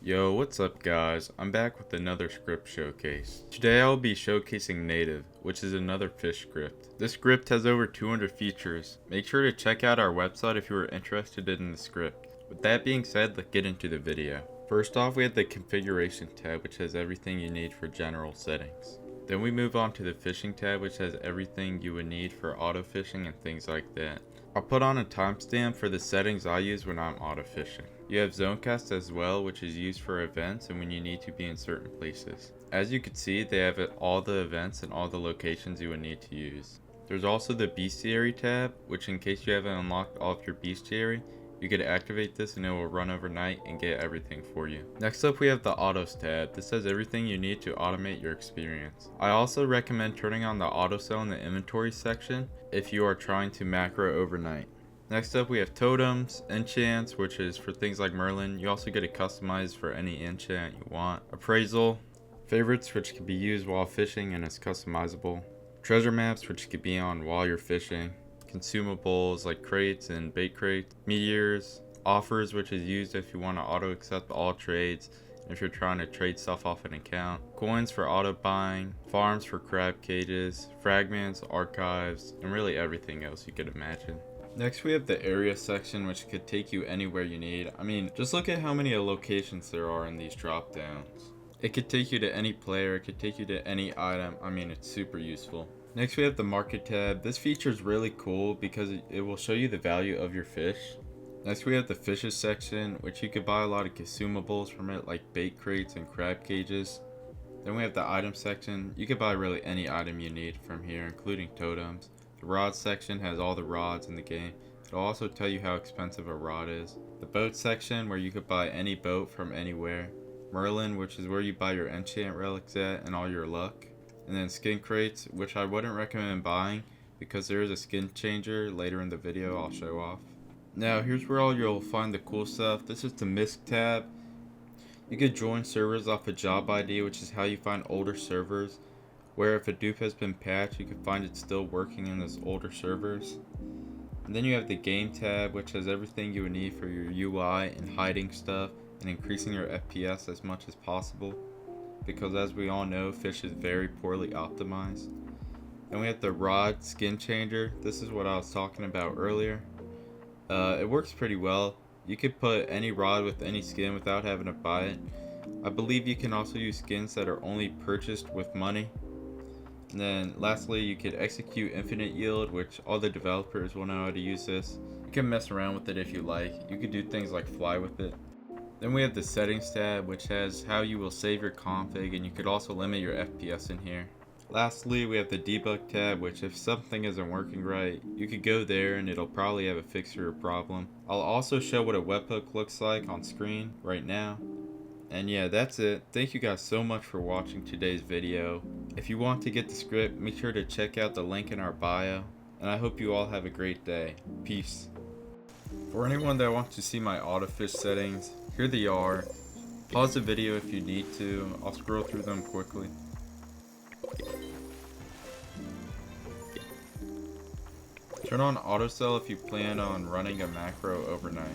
Yo, what's up guys? I'm back with another script showcase. Today I'll be showcasing Native, which is another Fisch script. This script has over 200 features. Make sure to check out our website if you are interested in the script. With that being said, let's get into the video. First off, we have the configuration tab, which has everything you need for general settings. Then we move on to the fishing tab, which has everything you would need for auto fishing and things like that. I'll put on a timestamp for the settings I use when I'm auto fishing. You have zonecast as well, which is used for events and when you need to be in certain places. As you can see, they have all the events and all the locations you would need to use. There's also the bestiary tab, which in case you haven't unlocked all of your bestiary, you could activate this and it will run overnight and get everything for you. Next up we have the autos tab. This has everything you need to automate your experience. I also recommend turning on the auto sell in the inventory section if you are trying to macro overnight. Next up we have totems, enchants, which is for things like Merlin. You also get it customized for any enchant you want. Appraisal, favorites, which can be used while fishing and is customizable. Treasure maps, which can be on while you're fishing. Consumables like crates and bait crates. Meteors, offers, which is used if you want to auto accept all trades if you're trying to trade stuff off an account. Coins for auto buying, farms for crab cages, fragments, archives, and really everything else you could imagine. Next we have the area section, which could take you anywhere you need. I mean, just look at how many locations there are in these drop downs. It could take you to any player, it could take you to any item. I mean, it's super useful. Next we have the market tab. This feature is really cool because it will show you the value of your fish. Next we have the fishes section, which you could buy a lot of consumables from it, like bait crates and crab cages. Then we have the item section. You could buy really any item you need from here, including totems. The rod section has all the rods in the game. It'll also tell you how expensive a rod is. The boat section, where you could buy any boat from anywhere. Merlin, which is where you buy your enchant relics at and all your luck. And then skin crates, which I wouldn't recommend buying because there is a skin changer later in the video I'll show off. Now here's where you'll find the cool stuff. This is the misc tab. You could join servers off a job ID, which is how you find older servers, where if a dupe has been patched you can find it still working in those older servers. And then you have the game tab, which has everything you would need for your UI and hiding stuff and increasing your FPS as much as possible, because as we all know, Fisch is very poorly optimized. Then we have the rod skin changer. This is what I was talking about earlier. It works pretty well. You could put any rod with any skin without having to buy it. I believe you can also use skins that are only purchased with money. And then lastly, you could execute infinite yield, which all the developers will know how to use this. You can mess around with it if you like. You could do things like fly with it. Then we have the settings tab, which has how you will save your config, and you could also limit your FPS in here. Lastly, we have the debug tab, which if something isn't working right, you could go there and it'll probably have a fix for your problem. I'll also show what a webhook looks like on screen right now. And yeah, that's it. Thank you guys so much for watching today's video. If you want to get the script, make sure to check out the link in our bio. And I hope you all have a great day. Peace. For anyone that wants to see my autofish settings, here they are. Pause the video if you need to. I'll scroll through them quickly. Turn on auto sell if you plan on running a macro overnight.